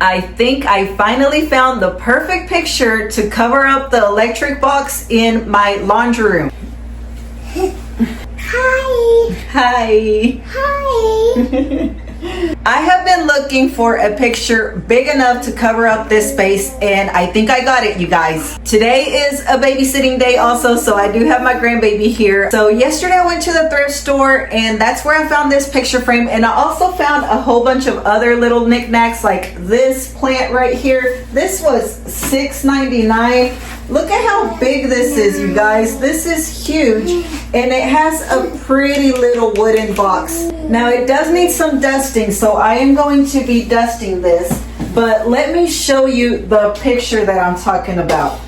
I think I finally found the perfect picture to cover up the electric box in my laundry room. Hi. Hi. Hi. I have been looking for a picture big enough to cover up this space, and I think I got it, you guys. Today is a babysitting day also, so I do have my grandbaby here. So yesterday I went to the thrift store, and that's where I found this picture frame, and I also found a whole bunch of other little knickknacks like this plant right here. This was $6.99. Look at how big this is, you guys. This is huge, and it has a pretty little wooden box. Now it does need some dusting, so I am going to be dusting this, but let me show you the picture that I'm talking about.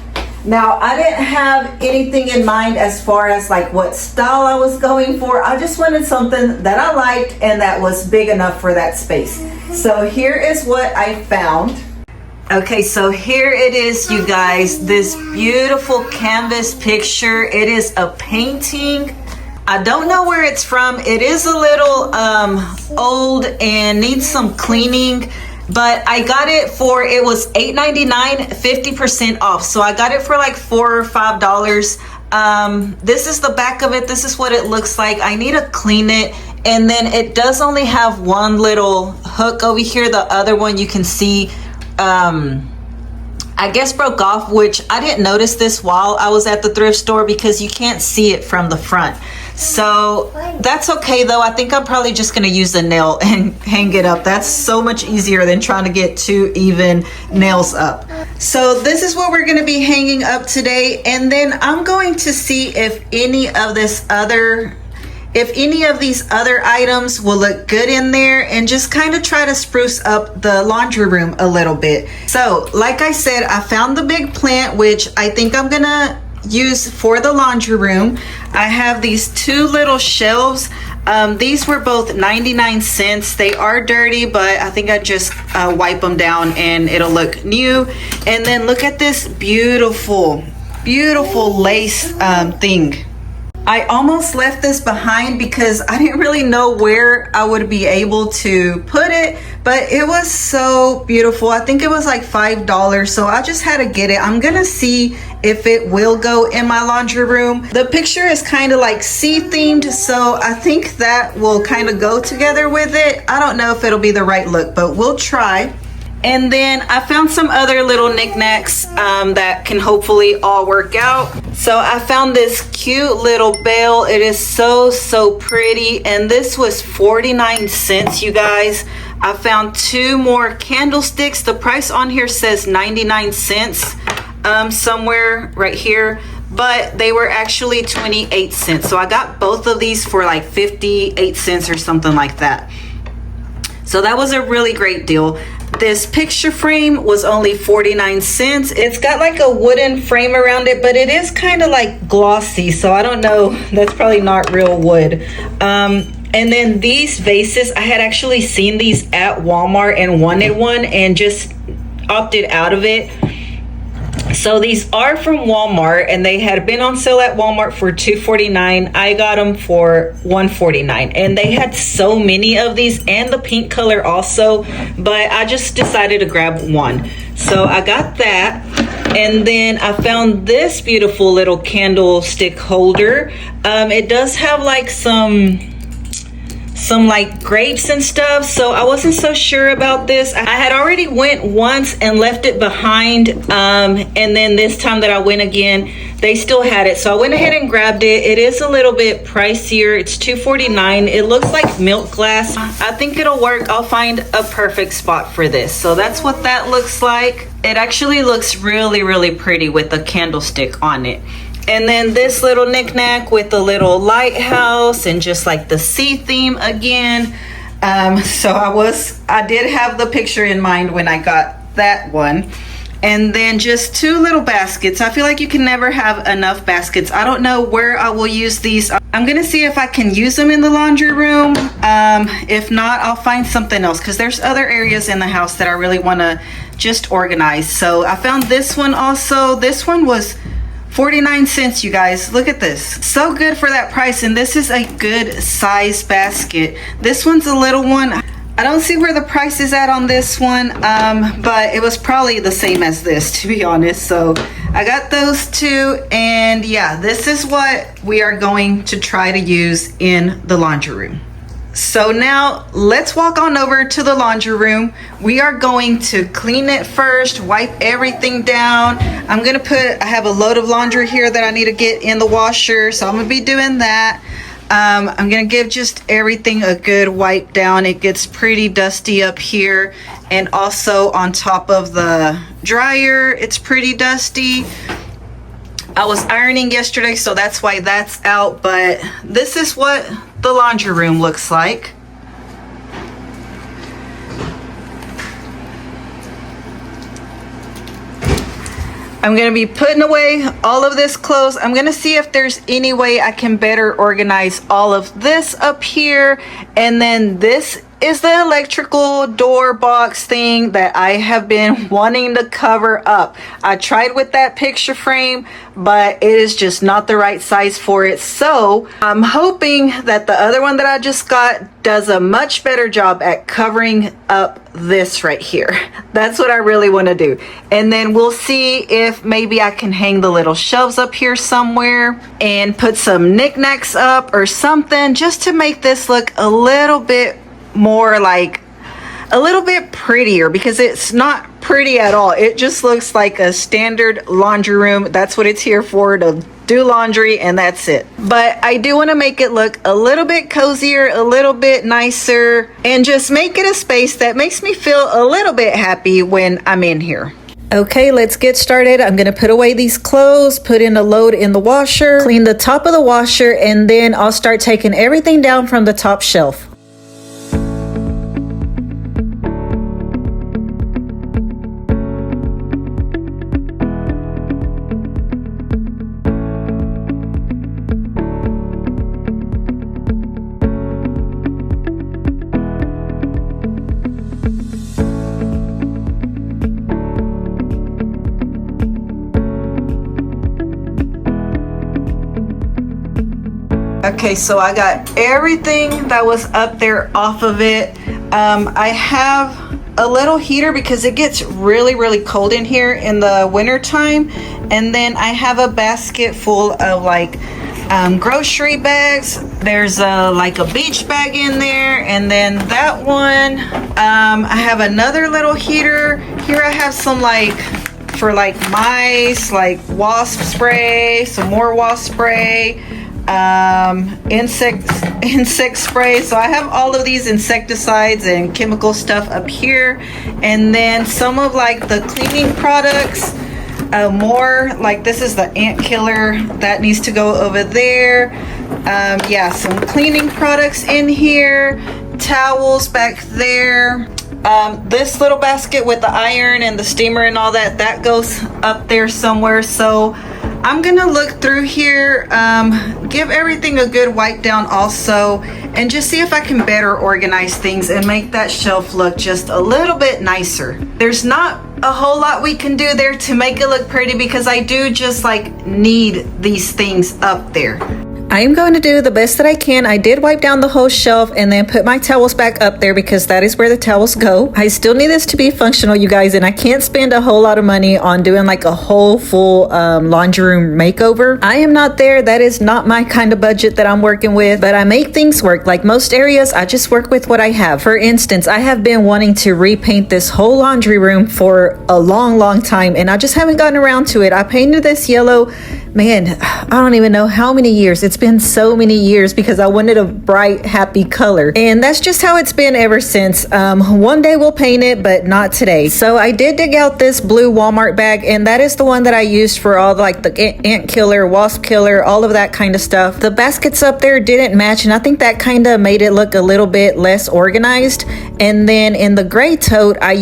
Now, I didn't have anything in mind as far as like what style I was going for. I just wanted something that I liked and that was big enough for that space. So here is what I found. Okay, so here it is, you guys, this beautiful canvas picture. It is a painting. I don't know where it's from. It is a little old and needs some cleaning, but I got it for, it was $8.99, 50% off. So I got it for like $4 or $5. This is the back of it. This is what it looks like. I need to clean it. And then it does only have one little hook over here. The other one you can see I guess broke off, which I didn't notice this while I was at the thrift store because you can't see it from the front. So that's okay though. I think I'm probably just gonna use a nail and hang it up. That's so much easier than trying to get two even nails up. So this is what we're gonna be hanging up today, and then I'm going to see if any of these other items will look good in there, and just kind of try to spruce up the laundry room a little bit. So like I said, I found the big plant, which I think I'm gonna use for the laundry room. I have these two little shelves. These were both 99 cents. They are dirty, but I think I just wipe them down and it'll look new. And then look at this beautiful lace thing. I almost left this behind because I didn't really know where I would be able to put it, but it was so beautiful. I think it was like $5, so I just had to get it. I'm gonna see if it will go in my laundry room. The picture is kind of like sea themed, so I think that will kind of go together with it. I don't know if it'll be the right look, but we'll try. And then I found some other little knickknacks that can hopefully all work out. So I found this cute little bell. It is so pretty, and this was 49 cents, you guys. I found two more candlesticks. The price on here says 99 cents somewhere right here, but they were actually 28 cents. So I got both of these for like 58 cents or something like that. So that was a really great deal. This picture frame was only 49 cents. It's got like a wooden frame around it, but it is kind of like glossy, so I don't know. That's probably not real wood. And then these vases, I had actually seen these at Walmart and wanted one and just opted out of it. So these are from Walmart, and they had been on sale at Walmart for $2.49. I got them for $1.49, and they had so many of these, and the pink color also, but I just decided to grab one. So I got that, and then I found this beautiful little candlestick holder. It does have like some like grapes and stuff, so I wasn't so sure about this. I had already went once and left it behind, and then this time that I went again, they still had it, so I went ahead and grabbed it. It is a little bit pricier. It's $2.49. It looks like milk glass. I think it'll work. I'll find a perfect spot for this. So that's what that looks like. It actually looks really pretty with a candlestick on it. And then this little knickknack with the little lighthouse and just like the sea theme again. So I did have the picture in mind when I got that one. And then just two little baskets. I feel like you can never have enough baskets. I don't know where I will use these. I'm gonna see if I can use them in the laundry room. If not, I'll find something else, because there's other areas in the house that I really want to just organize. So I found this one also. This one was 49 cents, you guys. Look at this. So good for that price, and this is a good size basket. This one's a little one. I don't see where the price is at on this one, but it was probably the same as this, to be honest. So I got those two, and yeah, this is what we are going to try to use in the laundry room. So now let's walk on over to the laundry room. We are going to clean it first, wipe everything down. I have a load of laundry here that I need to get in the washer, so I'm gonna be doing that. I'm gonna give just everything a good wipe down. It gets pretty dusty up here, and also on top of the dryer, it's pretty dusty. I was ironing yesterday, so that's why that's out, but this is what the laundry room looks like. I'm gonna be putting away all of this clothes. I'm gonna see if there's any way I can better organize all of this up here. And then this is the electrical door box thing that I have been wanting to cover up. I tried with that picture frame, but it is just not the right size for it. So I'm hoping that the other one that I just got does a much better job at covering up this right here. That's what I really want to do. And then we'll see if maybe I can hang the little shelves up here somewhere and put some knickknacks up or something, just to make this look a little bit more like a little bit prettier, because it's not pretty at all. It just looks like a standard laundry room. That's what it's here for, to do laundry, and that's it. But I do want to make it look a little bit cozier, a little bit nicer, and just make it a space that makes me feel a little bit happy when I'm in here. Okay, let's get started. I'm gonna put away these clothes, put in a load in the washer, clean the top of the washer, and then I'll start taking everything down from the top shelf. Okay, so I got everything that was up there off of it. I have a little heater because it gets really cold in here in the winter time. And then I have a basket full of like grocery bags. There's like a beach bag in there, and then that one. I have another little heater. Here I have some like for like mice, like wasp spray, some more wasp spray, insect spray. So I have all of these insecticides and chemical stuff up here, and then some of like the cleaning products, more like this is the ant killer that needs to go over there. Yeah, some cleaning products in here, towels back there. This little basket with the iron and the steamer and all that, that goes up there somewhere. So I'm gonna look through here, give everything a good wipe down also, and just see if I can better organize things and make that shelf look just a little bit nicer. There's not a whole lot we can do there to make it look pretty, because I do just like need these things up there. I am going to do the best that I can. I did wipe down the whole shelf and then put my towels back up there, because that is where the towels go. I still need this to be functional, you guys, and I can't spend a whole lot of money on doing like a whole full laundry room makeover. I am not there. That is not my kind of budget that I'm working with, but I make things work. Like most areas, I just work with what I have. For instance, I have been wanting to repaint this whole laundry room for a long time, and I just haven't gotten around to it. I painted this yellow, man, I don't even know how many years. It's been so many years, because I wanted a bright, happy color, and that's just how it's been ever since. One day we'll paint it, but not today. So I did dig out this blue Walmart bag, and that is the one that I used for all like the ant killer, wasp killer, all of that kind of stuff. The baskets up there didn't match, and I think that kind of made it look a little bit less organized. And then in the gray tote, I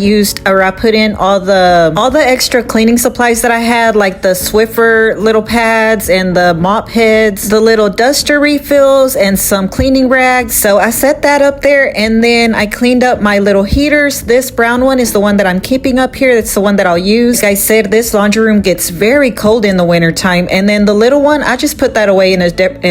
put in all the extra cleaning supplies that I had, like the Swiffer little pads and the mop heads, the little little duster refills and some cleaning rags. So I set that up there, and then I cleaned up my little heaters. This brown one is the one that I'm keeping up here. That's the one that I'll use. Like I said, this laundry room gets very cold in the winter time, and then the little one, I just put that away in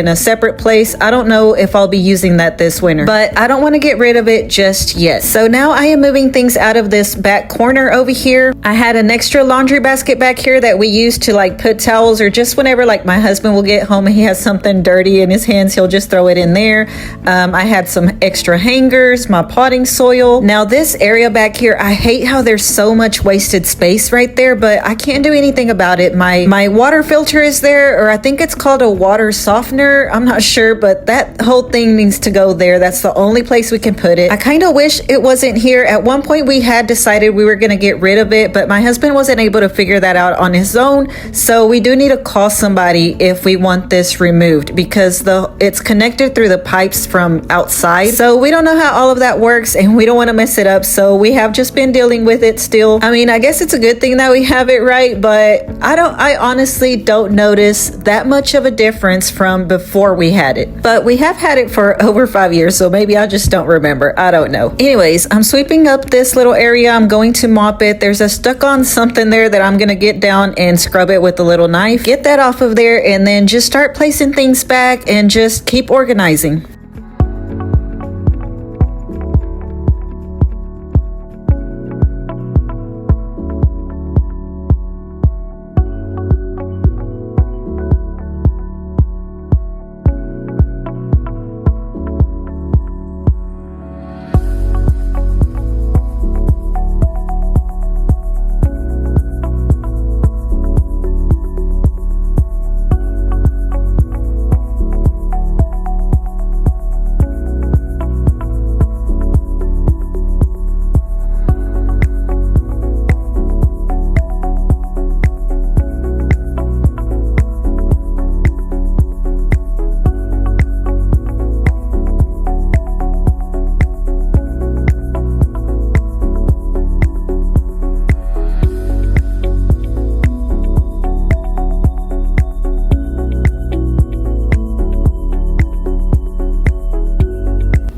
a separate place. I don't know if I'll be using that this winter, but I don't want to get rid of it just yet. So now I am moving things out of this back corner over here. I had an extra laundry basket back here that we use to like put towels, or just whenever like my husband will get home and he has something dirty in his hands, he'll just throw it in there. I had some extra hangers, my potting soil. Now this area back here, I hate how there's so much wasted space right there, but I can't do anything about it. My water filter is there, or I think it's called a water softener. I'm not sure, but that whole thing needs to go there. That's the only place we can put it. I kind of wish it wasn't here. At one point we had decided we were going to get rid of it, but my husband wasn't able to figure that out on his own. So we do need to call somebody if we want this removed, because it's connected through the pipes from outside. So we don't know how all of that works, and we don't want to mess it up. So we have just been dealing with it still. I mean, I guess it's a good thing that we have it right, but I honestly don't notice that much of a difference from before we had it. But we have had it for over 5 years, so maybe I just don't remember. I don't know. Anyways, I'm sweeping up this little area. I'm going to mop it. There's a stuck on something there that I'm going to get down and scrub it with a little knife. Get that off of there, and then just start placing things back and just keep organizing.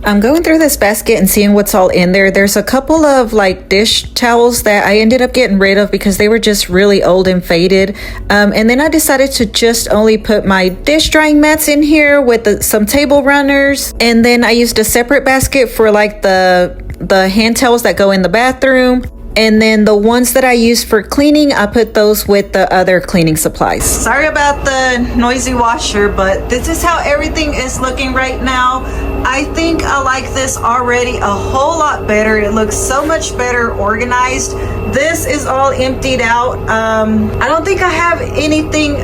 I'm going through this basket and seeing what's all in there. There's a couple of like dish towels that I ended up getting rid of because they were just really old and faded. And then I decided to just only put my dish drying mats in here with some table runners. And then I used a separate basket for like the hand towels that go in the bathroom. And then the ones that I use for cleaning, I put those with the other cleaning supplies. Sorry about the noisy washer, but this is how everything is looking right now. I think I like this already a whole lot better. It looks so much better organized. This is all emptied out. I don't think I have anything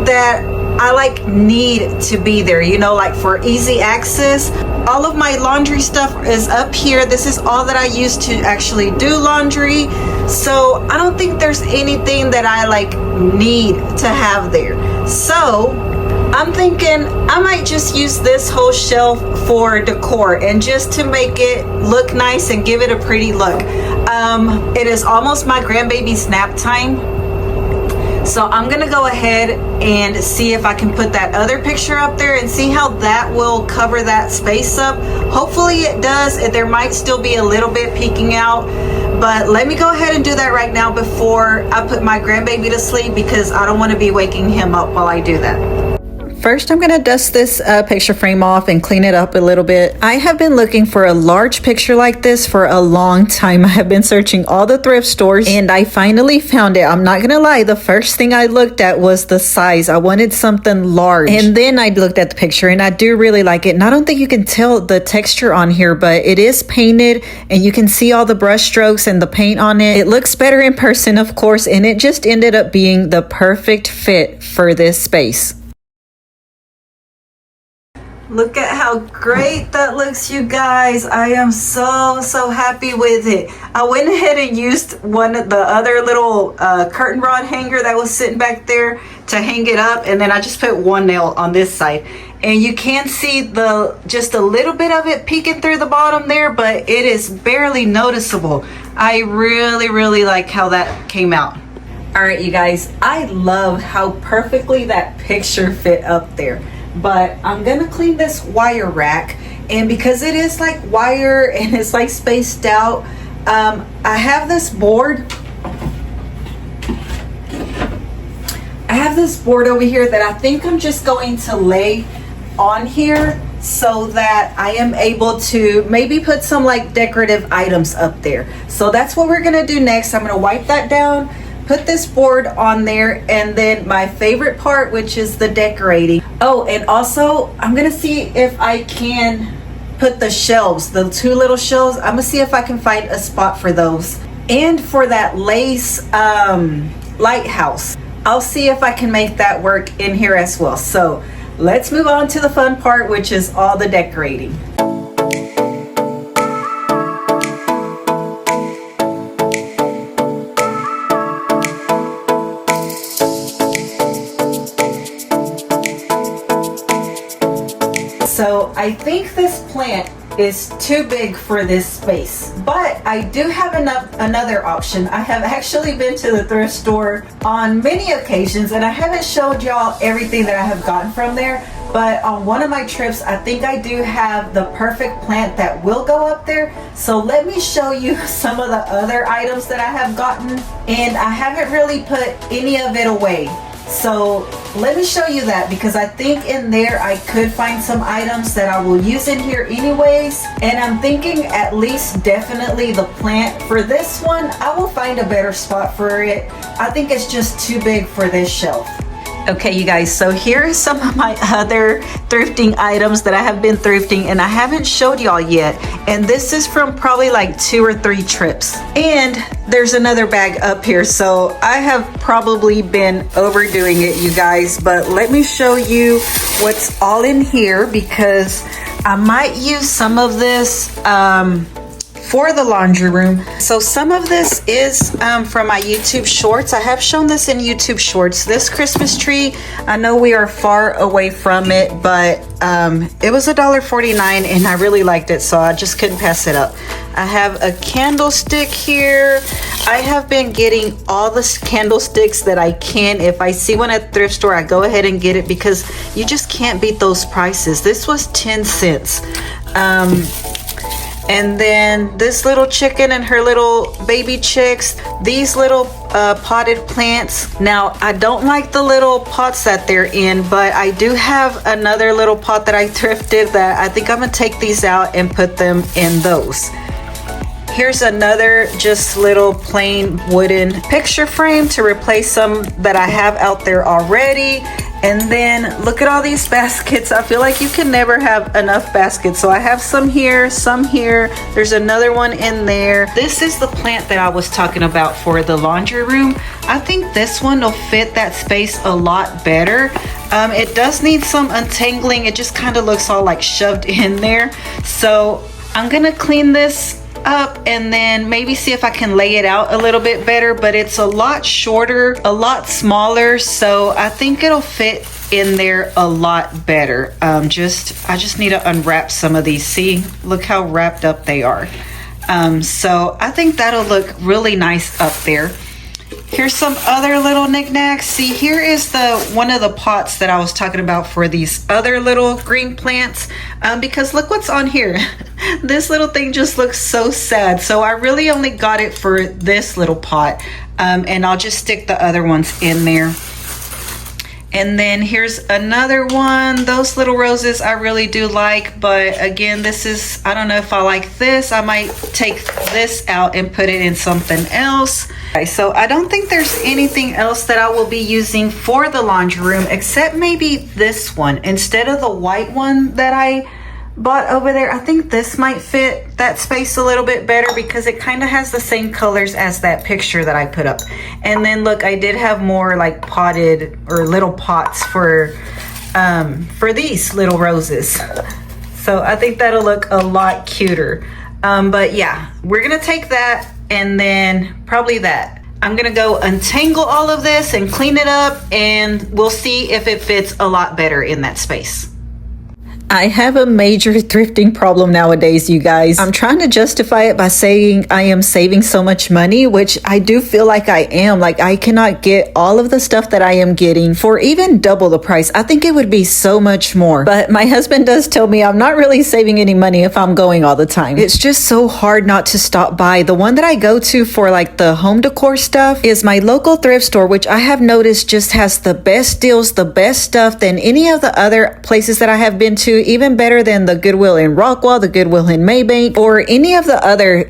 that I like need to be there, you know, like for easy access. All of my laundry stuff is up here. This is all that I use to actually do laundry. So I don't think there's anything that I like need to have there. So I'm thinking I might just use this whole shelf for decor and just to make it look nice and give it a pretty look. It is almost my grandbaby's nap time. So I'm gonna go ahead and see if I can put that other picture up there and see how that will cover that space up. Hopefully it does. There might still be a little bit peeking out, but let me go ahead and do that right now before I put my grandbaby to sleep, because I don't want to be waking him up while I do that. First, I'm going to dust this picture frame off and clean it up a little bit. I have been looking for a large picture like this for a long time. I have been searching all the thrift stores and I finally found it. I'm not going to lie, the first thing I looked at was the size. I wanted something large. And then I looked at the picture and I do really like it. And I don't think you can tell the texture on here, but it is painted and you can see all the brush strokes and the paint on it. It looks better in person, of course, and it just ended up being the perfect fit for this space. Look at how great that looks, you guys. I am so happy with it. I went ahead and used one of the other little curtain rod hanger that was sitting back there to hang it up, and then I just put one nail on this side. And you can see just a little bit of it peeking through the bottom there, but it is barely noticeable. I really like how that came out. All right, you guys, I love how perfectly that picture fit up there. but I'm gonna clean this wire rack. And because it is like wire and it's like spaced out, I have this board. I have this board over here that I think I'm just going to lay on here so that I am able to maybe put some like decorative items up there. So that's what we're gonna do next. I'm gonna wipe that down, put this board on there, and then my favorite part, which is the decorating. Oh, and also I'm gonna see if I can put the shelves, the two little shelves, I'm gonna see if I can find a spot for those. And for that lace lighthouse, I'll see if I can make that work in here as well. So let's move on to the fun part, which is all the decorating. So I think this plant is too big for this space, but I do have another option. I have actually been to the thrift store on many occasions, and I haven't showed y'all everything that I have gotten from there, but on one of my trips I think I do have the perfect plant that will go up there. So let me show you some of the other items that I have gotten, and I haven't really put any of it away. So let me show you that, because I think in there I could find some items that I will use in here anyways. And I'm thinking at least definitely the plant. For this one, I will find a better spot for it. I think it's just too big for this shelf. Okay, you guys, so here are some of my other thrifting items that I have been thrifting and I haven't showed y'all yet. And this is from probably like 2 or 3 trips. And there's another bag up here, so I have probably been overdoing it, you guys. But let me show you what's all in here, because I might use some of this for the laundry room. So some of this is from my YouTube shorts. I have shown this in YouTube shorts. This Christmas tree, I know we are far away from it, but it was $1.49 and I really liked it, so I just couldn't pass it up. I have a candlestick here. I have been getting all the candlesticks that I can. If I see one at the thrift store, I go ahead and get it, because you just can't beat those prices. This was 10 cents. And then this little chicken and her little baby chicks, these little potted plants. Now, I don't like the little pots that they're in, but I do have another little pot that I thrifted that I think I'm gonna take these out and put them in those. Here's another just little plain wooden picture frame to replace some that I have out there already. And then look at all these baskets. I feel like you can never have enough baskets. So I have some here, some here. There's another one in there. This is the plant that I was talking about for the laundry room. I think this one will fit that space a lot better. It does need some untangling. It just kind of looks all like shoved in there. So I'm gonna clean this up and then maybe see if I can lay it out a little bit better, but it's a lot shorter, a lot smaller, so I think it'll fit in there a lot better. I just need to unwrap some of these. See, look how wrapped up they are. So I think that'll look really nice up there. Here's some other little knickknacks. See, here is one of the pots that I was talking about for these other little green plants, because look what's on here. This little thing just looks so sad. So I really only got it for this little pot, and I'll just stick the other ones in there. And then here's another one. Those little roses I really do like, but again, this is, I don't know if I like this. I might take this out and put it in something else. Okay, so I don't think there's anything else that I will be using for the laundry room, except maybe this one. Instead of the white one that I bought over there, I think this might fit that space a little bit better, because it kind of has the same colors as that picture that I put up. And then look, I did have more like potted or little pots for these little roses. So I think that'll look a lot cuter. But yeah, we're gonna take that, and then probably that. I'm gonna go untangle all of this and clean it up, and we'll see if it fits a lot better in that space. I have a major thrifting problem nowadays, you guys. I'm trying to justify it by saying I am saving so much money, which I do feel like I am. Like, I cannot get all of the stuff that I am getting for even double the price. I think it would be so much more. But my husband does tell me I'm not really saving any money if I'm going all the time. It's just so hard not to stop by. The one that I go to for like the home decor stuff is my local thrift store, which I have noticed just has the best deals, the best stuff than any of the other places that I have been to. Even better than the Goodwill in Rockwall, the Goodwill in Maybank, or any of the other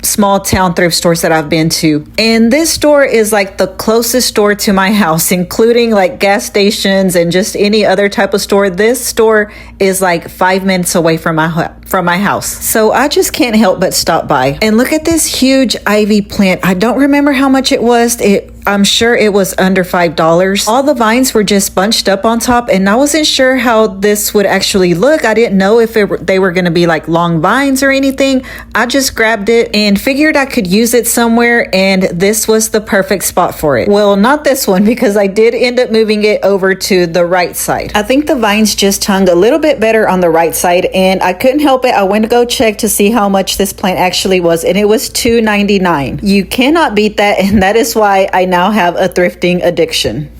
small town thrift stores that I've been to. And this store is like the closest store to my house, including like gas stations and just any other type of store. This store is like 5 minutes away from my house. So I just can't help but stop by. And look at this huge ivy plant. I don't remember how much it was. I'm sure it was under $5. All the vines were just bunched up on top, and I wasn't sure how this would actually look. I didn't know if they were going to be like long vines or anything. I just grabbed it and figured I could use it somewhere, and this was the perfect spot for it. Well, not this one, because I did end up moving it over to the right side. I think the vines just hung a little bit better on the right side, and I couldn't help it. I went to go check to see how much this plant actually was, and it was $2.99. You cannot beat that, and that is why I now have a thrifting addiction.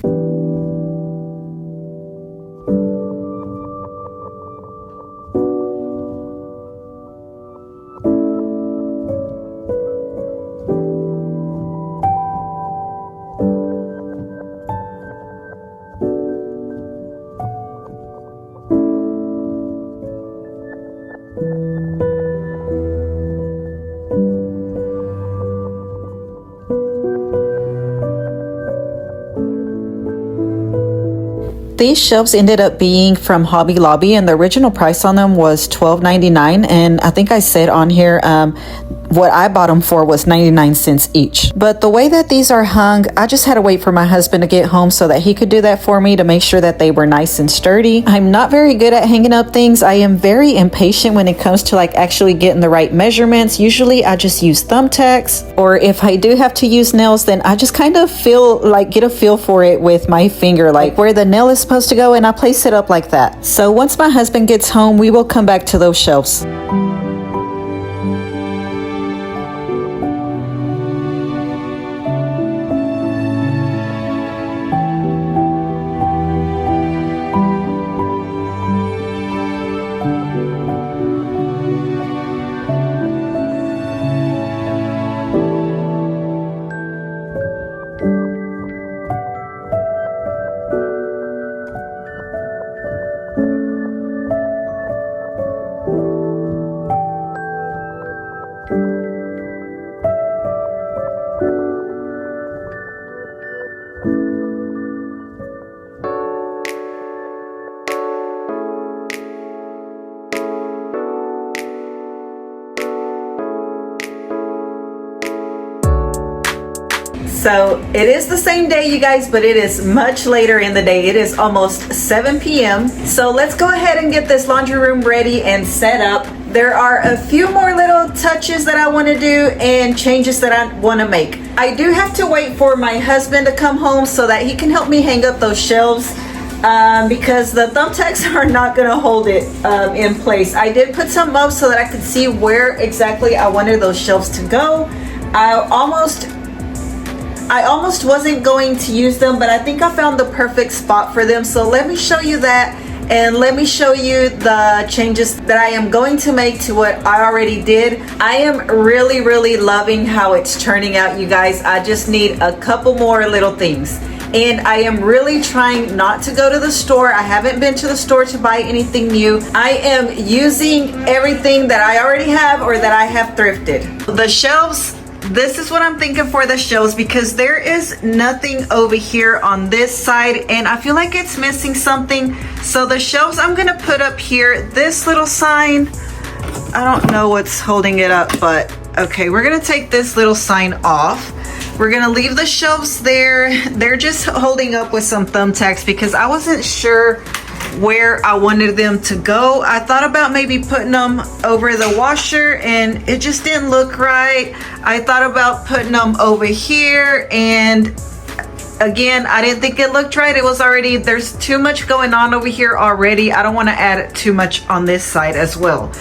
These shelves ended up being from Hobby Lobby, and the original price on them was $12.99, and I think I said on here what I bought them for was 99 cents each. But the way that these are hung, I just had to wait for my husband to get home so that he could do that for me to make sure that they were nice and sturdy. I'm not very good at hanging up things. I am very impatient when it comes to like actually getting the right measurements. Usually I just use thumbtacks, or if I do have to use nails, then I just kind of get a feel for it with my finger, like where the nail is supposed to go, and I place it up like that. So once my husband gets home, we will come back to those shelves. So it is the same day, you guys, but it is much later in the day. It is almost 7 p.m. So let's go ahead and get this laundry room ready and set up. There are a few more little touches that I want to do and changes that I want to make. I do have to wait for my husband to come home so that he can help me hang up those shelves. Because the thumbtacks are not going to hold it in place. I did put some up so that I could see where exactly I wanted those shelves to go. I almost wasn't going to use them, but I think I found the perfect spot for them. So let me show you that, and let me show you the changes that I am going to make to what I already did. I am really loving how it's turning out, you guys. I just need a couple more little things. And I am really trying not to go to the store. I haven't been to the store to buy anything new. I am using everything that I already have or that I have thrifted. The shelves, this is what I'm thinking for the shelves, because there is nothing over here on this side and I feel like it's missing something. So the shelves I'm gonna put up here, this little sign, I don't know what's holding it up, but okay, we're gonna take this little sign off. We're gonna leave the shelves there. They're just holding up with some thumbtacks because I wasn't sure where I wanted them to go. I thought about maybe putting them over the washer and it just didn't look right. I thought about putting them over here and Again, I didn't think it looked right. It was already, there's too much going on over here already. I don't want to add too much on this side as well.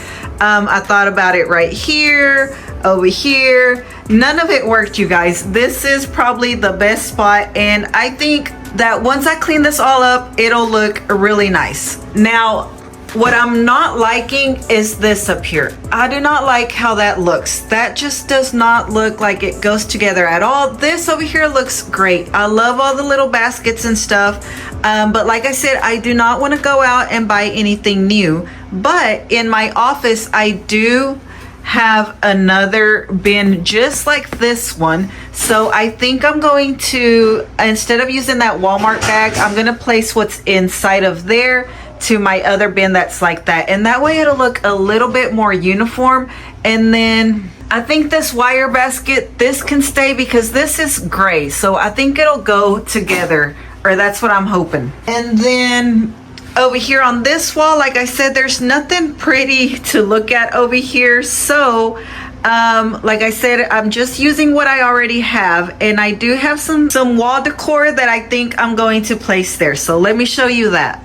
I thought about it right here, over here. None of it worked, you guys. This is probably the best spot, and I think that once I clean this all up, it'll look really nice. Now, what I'm not liking is this up here. I do not like how that looks. That just does not look like it goes together at all. This over here looks great. I love all the little baskets and stuff. But like I said, I do not want to go out and buy anything new. But in my office, I do have another bin just like this one. So I think I'm going to, instead of using that Walmart bag, I'm going to place what's inside of there to my other bin that's like that, and that way it'll look a little bit more uniform. And then I think this wire basket, this can stay because this is gray, so I think it'll go together, or that's what I'm hoping. And then over here on this wall, like I said, there's nothing pretty to look at over here, so like I said, I'm just using what I already have, and I do have some wall decor that I think I'm going to place there, so let me show you that.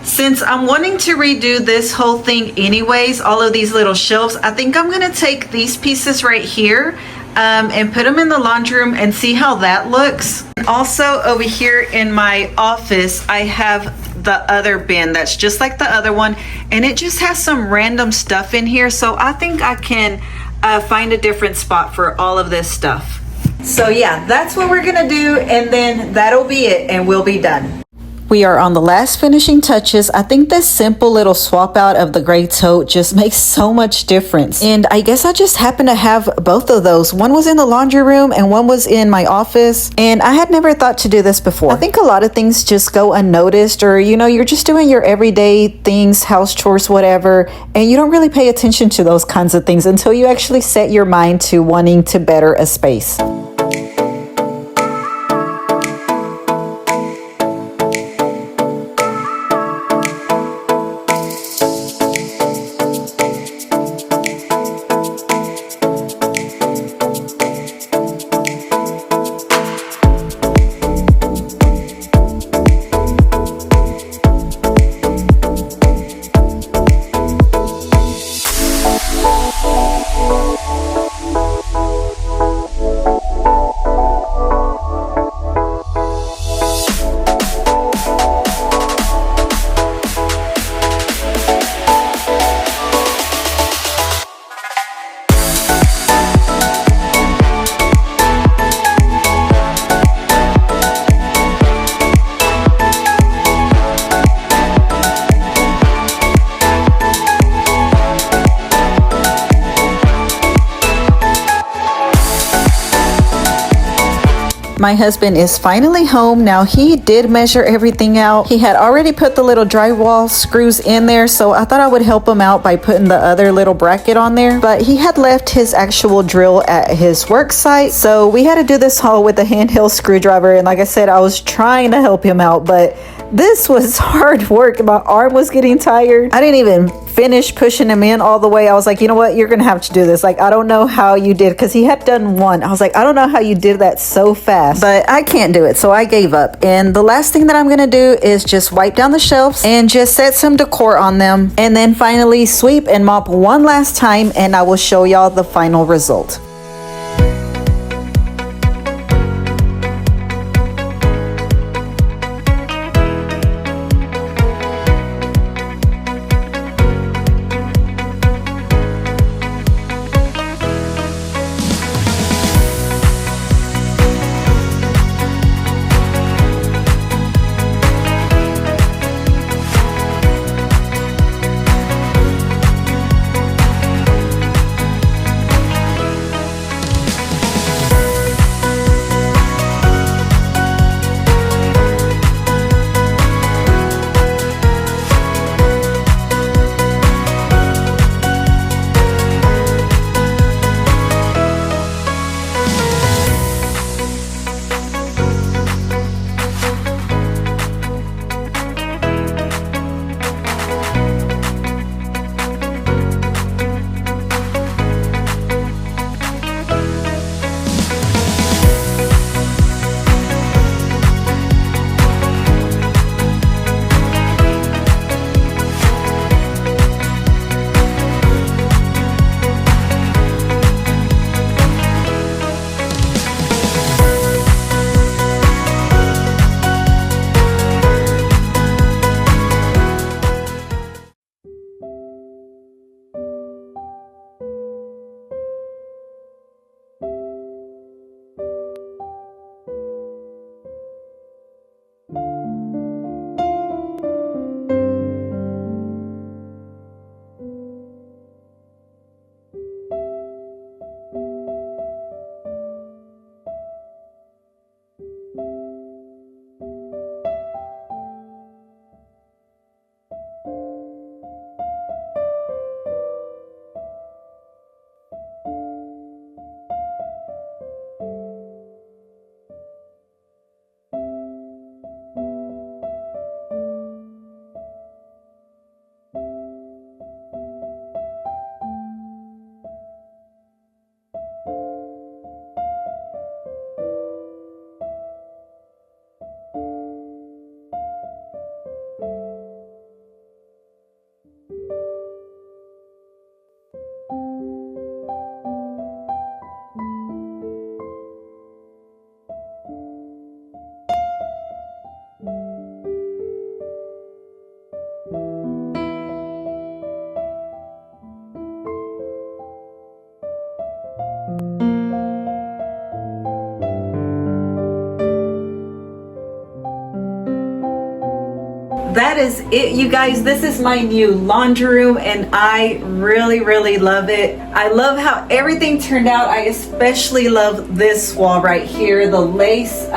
Since I'm wanting to redo this whole thing anyways, all of these little shelves, I think I'm going to take these pieces right here and put them in the laundry room and see how that looks. Also over here in my office, I have the other bin that's just like the other one, and it just has some random stuff in here, so I think I can find a different spot for all of this stuff. So yeah, that's what we're going to do, and then that'll be it, and we'll be done. We are on the last finishing touches. I think this simple little swap out of the gray tote just makes so much difference. And I guess I just happened to have both of those. One was in the laundry room and one was in my office. And I had never thought to do this before. I think a lot of things just go unnoticed, or, you know, you're just doing your everyday things, house chores, whatever, and you don't really pay attention to those kinds of things until you actually set your mind to wanting to better a space. My husband is finally home. Now, he did measure everything out. He had already put the little drywall screws in there, so I thought I would help him out by putting the other little bracket on there. But he had left his actual drill at his work site, so we had to do this haul with a handheld screwdriver. And like I said, I was trying to help him out, but this was hard work. My arm was getting tired. I didn't even finish pushing him in all the way. I was like, you know what, you're gonna have to do this. Like, I don't know how you did, because he had done one. I was like, I don't know how you did that so fast, but I can't do it, so I gave up. And the last thing that I'm gonna do is just wipe down the shelves and just set some decor on them, and then finally sweep and mop one last time, and I will show y'all the final result. that is it, you guys. This is my new laundry room and I really love it. I love how everything turned out. I especially love this wall right here, the lace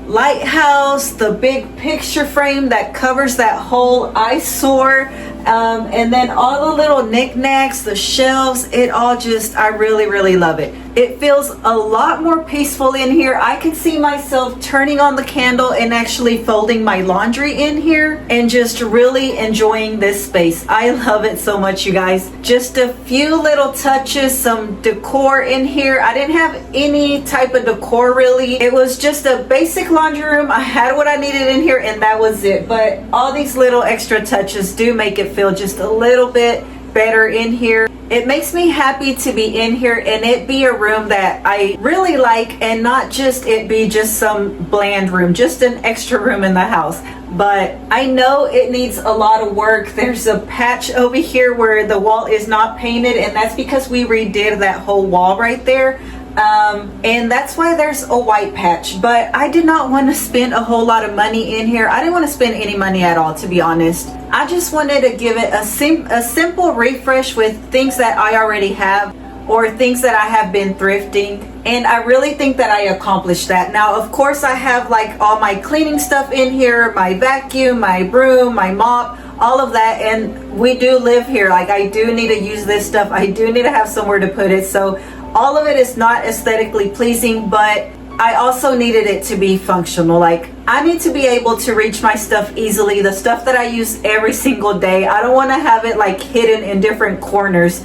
lighthouse, the big picture frame that covers that whole eyesore, and then all the little knickknacks, the shelves, it all just, I really love it. It feels a lot more peaceful in here. I can see myself turning on the candle and actually folding my laundry in here and just really enjoying this space. I love it so much, you guys. Just a few little touches, some decor in here. I didn't have any type of decor really. It was just a basic laundry room. I had what I needed in here and that was it. But all these little extra touches do make it feel just a little bit better in here. It makes me happy to be in here and it be a room that I really like and not just it be just some bland room, just an extra room in the house. But I know it needs a lot of work. There's a patch over here where the wall is not painted and that's because we redid that whole wall right there. And that's why there's a white patch, but I did not want to spend a whole lot of money in here. I didn't want to spend any money at all, to be honest. I just wanted to give it a simple refresh with things that I already have or things that I have been thrifting, and I really think that I accomplished that. Now of course I have like all my cleaning stuff in here, my vacuum, my broom, my mop, all of that, and we do live here. Like I do need to use this stuff. I do need to have somewhere to put it, so all of it is not aesthetically pleasing, but I also needed it to be functional. Like I need to be able to reach my stuff easily, the stuff that I use every single day. I don't want to have it like hidden in different corners.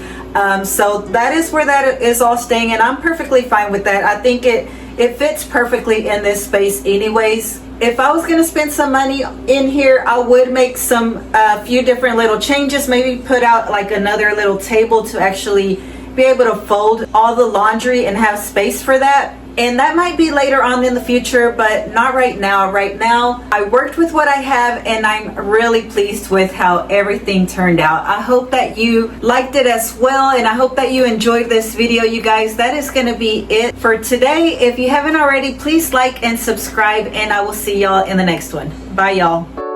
So that is where that is all staying, and I'm perfectly fine with that. I think it fits perfectly in this space anyways. If I was gonna spend some money in here, I would make a few different little changes, maybe put out like another little table to actually be able to fold all the laundry and have space for that. And that might be later on in the future, but not right now. Right now, I worked with what I have and I'm really pleased with how everything turned out. I hope that you liked it as well, and I hope that you enjoyed this video, you guys. That is going to be it for today. If you haven't already, please like and subscribe, and I will see y'all in the next one. Bye, y'all.